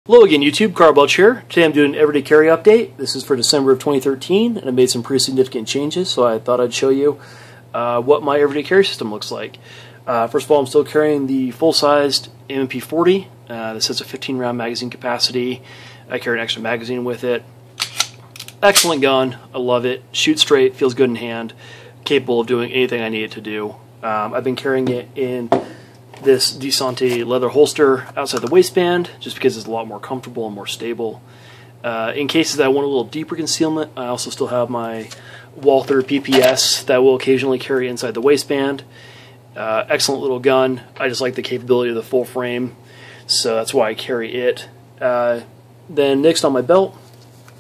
Hello again YouTube, Carl Belch here. Today I'm doing an everyday carry update. This is for December of 2013 and I made some pretty significant changes, so I thought I'd show you what my everyday carry system looks like. First of all, I'm still carrying the full-sized M&P40. This has a 15 round magazine capacity. I carry an extra magazine with it. Excellent gun, I love it. Shoots straight, feels good in hand, capable of doing anything I need it to do. I've been carrying it in this DeSantis leather holster outside the waistband just because it's a lot more comfortable and more stable. In cases that I want a little deeper concealment, I also still have my Walther PPS that will occasionally carry inside the waistband. Excellent little gun. I just like the capability of the full frame, so that's why I carry it. Then next on my belt,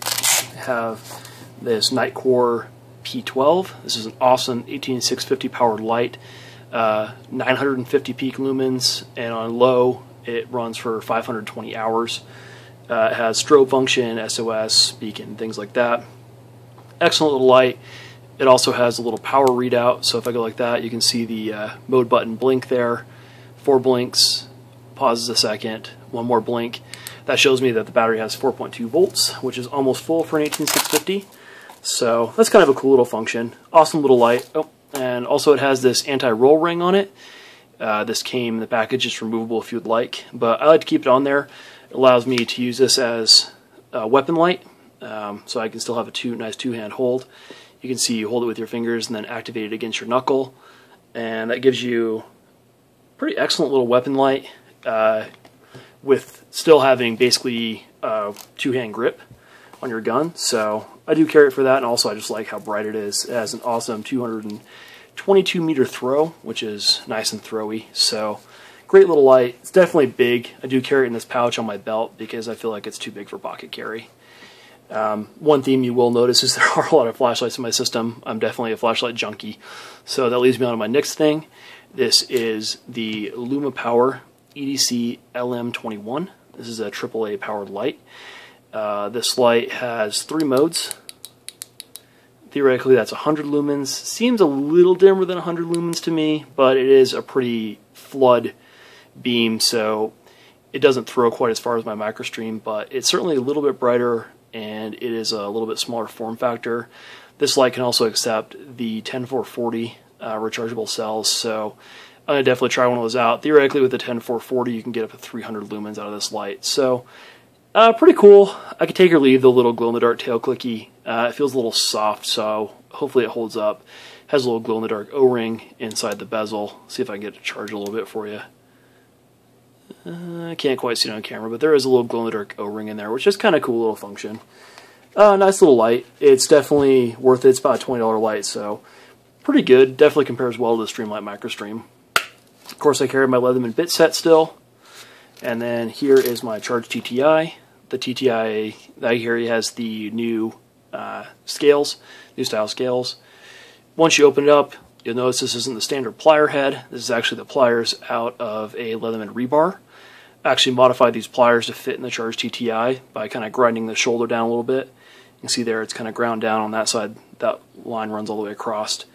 I have this Nitecore P12. This is an awesome 18650 powered light. 950 peak lumens, and on low it runs for 520 hours. It has strobe function, SOS, beacon, things like that. Excellent little light. It also has a little power readout, so if I go like that, you can see the mode button blink there. 4 blinks, pauses a second, 1 more blink. That shows me that the battery has 4.2 volts, which is almost full for an 18650. So that's kind of a cool little function. Awesome little light. Oh, and also it has this anti-roll ring on it. This came in the package, it's removable if you'd like, but I like to keep it on there. It allows me to use this as a weapon light, so I can still have a nice two-hand hold. You can see you hold it with your fingers and then activate it against your knuckle, and that gives you a pretty excellent little weapon light with still having basically a two-hand grip on your gun. So I do carry it for that, and also I just like how bright it is. It has an awesome 222 meter throw, which is nice and throwy. So great little light. It's definitely big. I do carry it in this pouch on my belt because I feel like it's too big for pocket carry. One theme you will notice is there are a lot of flashlights in my system. I'm definitely a flashlight junkie. So that leads me on to my next thing. This is the Lumapower EDC LM21. This is a AAA powered light. This light has 3 modes. Theoretically that's 100 lumens. Seems a little dimmer than 100 lumens to me, but it is a pretty flood beam, so it doesn't throw quite as far as my microstream, but it's certainly a little bit brighter and it is a little bit smaller form factor. This light can also accept the 10440 rechargeable cells, so I'm going to definitely try one of those out. Theoretically with the 10440 you can get up to 300 lumens out of this light, so pretty cool. I could take or leave the little glow-in-the-dark tail clicky. It feels a little soft, so hopefully it holds up. Has a little glow-in-the-dark O-ring inside the bezel. See if I can get it to charge a little bit for you. I can't quite see it on camera, but there is a little glow-in-the-dark O-ring in there, which is kind of cool little function. Nice little light. It's definitely worth it. It's about a $20 light, so pretty good. Definitely compares well to the Streamlight Microstream. Of course, I carry my Leatherman bit set still. And then here is my Charge TTi. The TTi that I carry has the new scales, new style scales. Once you open it up, you'll notice this isn't the standard plier head. This is actually the pliers out of a Leatherman rebar. I actually modified these pliers to fit in the Charge TTi by kind of grinding the shoulder down a little bit. You can see there it's kind of ground down on that side. That line runs all the way across.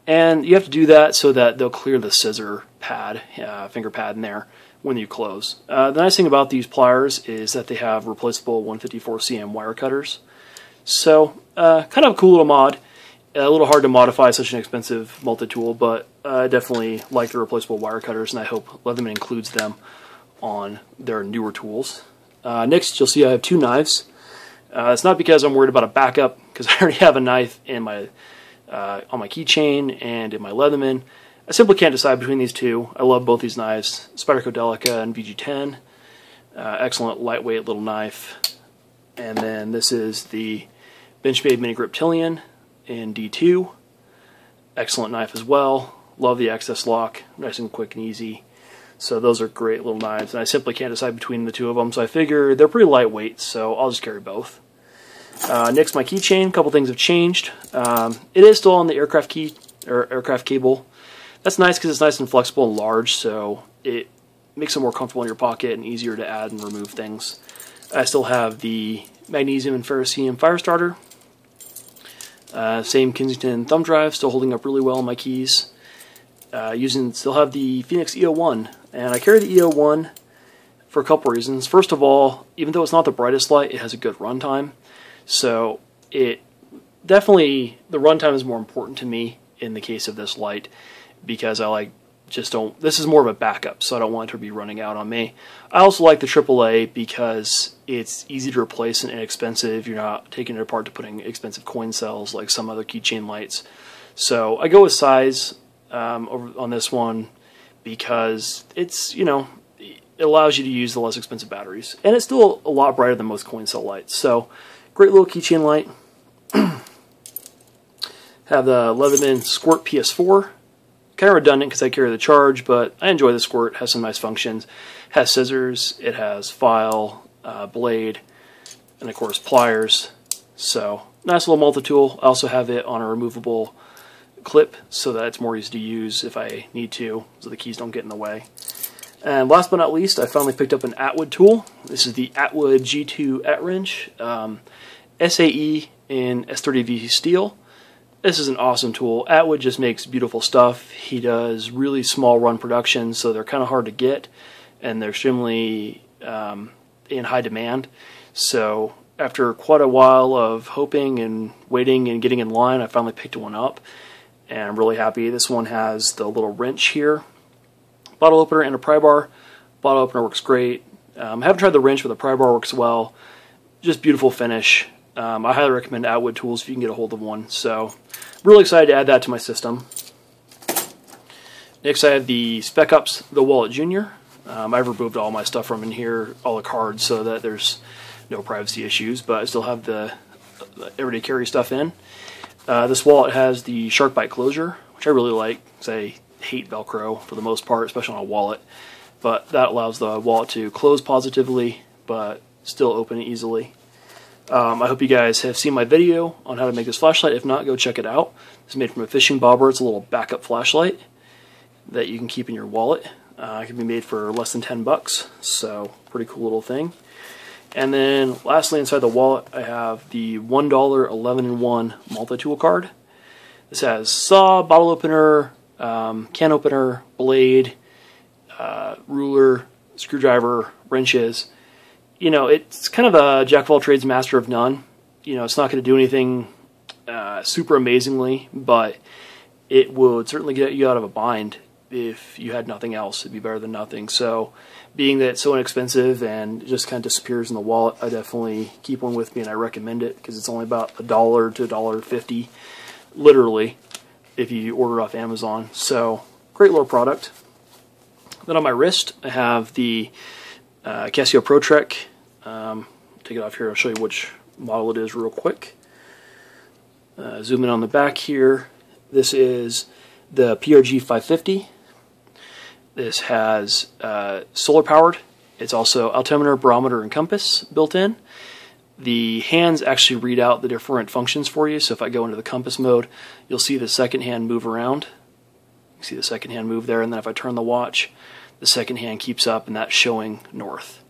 And you have to do that so that they'll clear the scissor pad, finger pad in there when you close. The nice thing about these pliers is that they have replaceable 154 cm wire cutters. So kind of a cool little mod. A little hard to modify such an expensive multi-tool, but I definitely like the replaceable wire cutters, and I hope Leatherman includes them on their newer tools. Next, you'll see I have 2 knives. It's not because I'm worried about a backup, because I already have a knife in my on my keychain and in my Leatherman. I simply can't decide between these two. I love both these knives, Spyderco Delica and VG10. Excellent lightweight little knife. And then this is the Benchmade Mini-Griptilian in D2. Excellent knife as well. Love the access lock, nice and quick and easy. So those are great little knives, and I simply can't decide between the two of them, so I figure they're pretty lightweight, so I'll just carry both. Next, my keychain. A couple things have changed. It is still on the aircraft cable. That's nice because it's nice and flexible and large, so it makes it more comfortable in your pocket and easier to add and remove things. I still have the Magnesium and Ferrocerium fire starter. Same Kingston thumb drive, still holding up really well on my keys. Still have the Fenix EO1, and I carry the EO1 for a couple reasons. First of all, even though it's not the brightest light, it has a good runtime. So it definitely, the runtime is more important to me in the case of this light, because this is more of a backup, so I don't want it to be running out on me. I also like the AAA because it's easy to replace and inexpensive. You're not taking it apart to putting expensive coin cells like some other keychain lights. So I go with size over on this one because it's, you know, it allows you to use the less expensive batteries, and it's still a lot brighter than most coin cell lights. So great little keychain light. Have the Leatherman Squirt PS4. Kind of redundant because I carry the Charge, but I enjoy the Squirt. It has some nice functions. It has scissors, it has file, blade, and of course pliers. So nice little multi-tool. I also have it on a removable clip so that it's more easy to use if I need to, so the keys don't get in the way. And last but not least, I finally picked up an Atwood tool. This is the Atwood G2 Atwrench, SAE in S30V steel. This is an awesome tool. Atwood just makes beautiful stuff. He does really small run productions, so they're kind of hard to get, and they're extremely in high demand. So after quite a while of hoping and waiting and getting in line, I finally picked one up, and I'm really happy. This one has the little wrench here, bottle opener, and a pry bar. Bottle opener works great. I haven't tried the wrench, but the pry bar works well. Just beautiful finish. I highly recommend Atwood tools if you can get a hold of one. So, really excited to add that to my system. Next, I have the SpecOps THE Wallet Jr. I've removed all my stuff from in here, all the cards, so that there's no privacy issues, but I still have the everyday carry stuff in. This wallet has the shark bite closure, which I really like, because I hate Velcro for the most part, especially on a wallet. But that allows the wallet to close positively, but still open easily. I hope you guys have seen my video on how to make this flashlight. If not, go check it out. It's made from a fishing bobber. It's a little backup flashlight that you can keep in your wallet. It can be made for less than 10 bucks, so pretty cool little thing. And then lastly, inside the wallet, I have the $1 11-in-1 multi-tool card. This has saw, bottle opener, can opener, blade, ruler, screwdriver, wrenches. You know, it's kind of a jack of all trades, master of none. You know, it's not going to do anything super amazingly, but it would certainly get you out of a bind if you had nothing else. It'd be better than nothing. So, being that it's so inexpensive and it just kind of disappears in the wallet, I definitely keep one with me, and I recommend it because it's only about $1 to $1.50, literally, if you order off Amazon. So, great little product. Then on my wrist, I have the Casio Protrek. Take it off here, I'll show you which model it is real quick. Zoom in on the back here. This is the PRG 550. This has solar powered. It's also altimeter, barometer, and compass built in. The hands actually read out the different functions for you, so if I go into the compass mode, you'll see the second hand move around. You can see the second hand move there, and then if I turn the watch, the second hand keeps up, and that's showing north.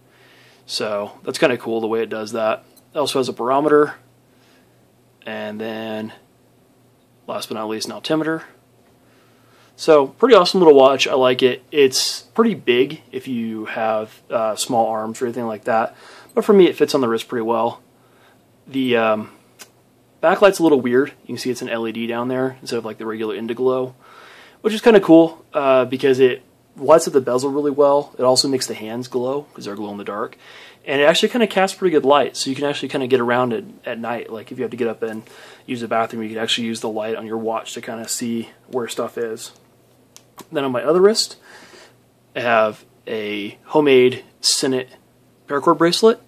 So that's kind of cool the way it does that. It also has a barometer, and then last but not least, an altimeter. So pretty awesome little watch. I like it. It's pretty big if you have small arms or anything like that, but for me it fits on the wrist pretty well. The backlight's a little weird. You can see it's an LED down there instead of like the regular Indiglow, which is kind of cool because it lights up the bezel really well. It also makes the hands glow because they're glow in the dark, and it actually kind of casts pretty good light, so you can actually kind of get around it at night. Like if you have to get up and use the bathroom, you can actually use the light on your watch to kind of see where stuff is. Then on my other wrist, I have a homemade Senate paracord bracelet.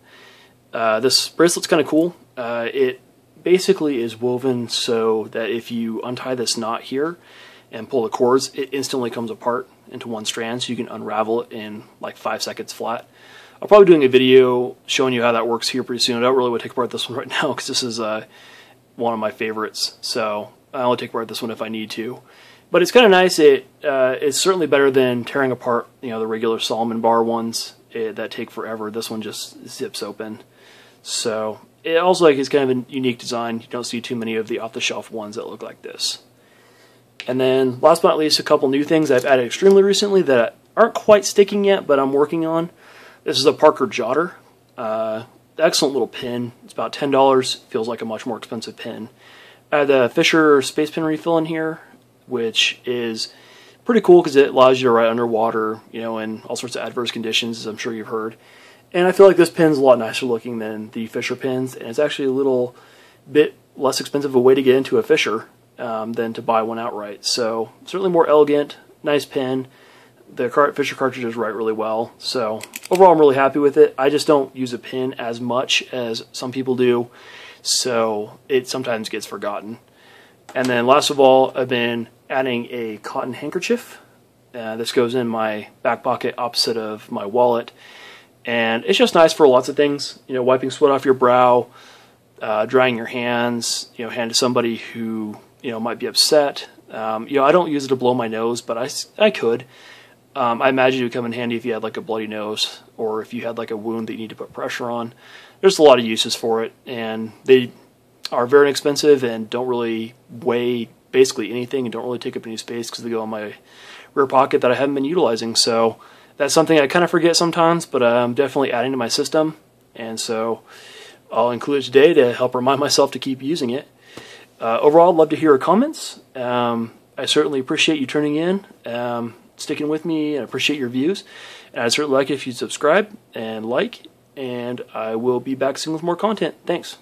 This bracelet's kind of cool. It basically is woven so that if you untie this knot here and pull the cords, it instantly comes apart into one strand, so you can unravel it in like 5 seconds flat. I'll probably be doing a video showing you how that works here pretty soon. I don't really want to take apart this one right now because this is one of my favorites, so I only take apart this one if I need to. But it's kind of nice. It's certainly better than tearing apart, you know, the regular Solomon bar ones that take forever. This one just zips open. So it also is kind of a unique design. You don't see too many of the off-the-shelf ones that look like this. And then last but not least, a couple new things I've added extremely recently that aren't quite sticking yet, but I'm working on. This is a Parker Jotter. Excellent little pin. It's about $10. Feels like a much more expensive pin. I have the Fisher space pin refill in here, which is pretty cool because it allows you to write underwater, you know, in all sorts of adverse conditions, as I'm sure you've heard. And I feel like this pin's a lot nicer looking than the Fisher pins, and it's actually a little bit less expensive a way to get into a Fisher than to buy one outright. So certainly more elegant, nice pin. The Fisher cartridges write really well, so overall I'm really happy with it. I just don't use a pin as much as some people do, so it sometimes gets forgotten. And then last of all, I've been adding a cotton handkerchief. This goes in my back pocket opposite of my wallet, and it's just nice for lots of things. You know, wiping sweat off your brow, drying your hands, you know, hand to somebody who, you know, might be upset. You know, I don't use it to blow my nose, but I could. I imagine it would come in handy if you had like a bloody nose, or if you had like a wound that you need to put pressure on. There's a lot of uses for it, and they are very inexpensive and don't really weigh basically anything and don't really take up any space because they go in my rear pocket that I haven't been utilizing. So that's something I kind of forget sometimes, but I'm definitely adding to my system, and so I'll include it today to help remind myself to keep using it. Overall, I'd love to hear your comments. I certainly appreciate you tuning in, sticking with me, and I appreciate your views. And I'd certainly like it if you subscribe and like, and I will be back soon with more content. Thanks.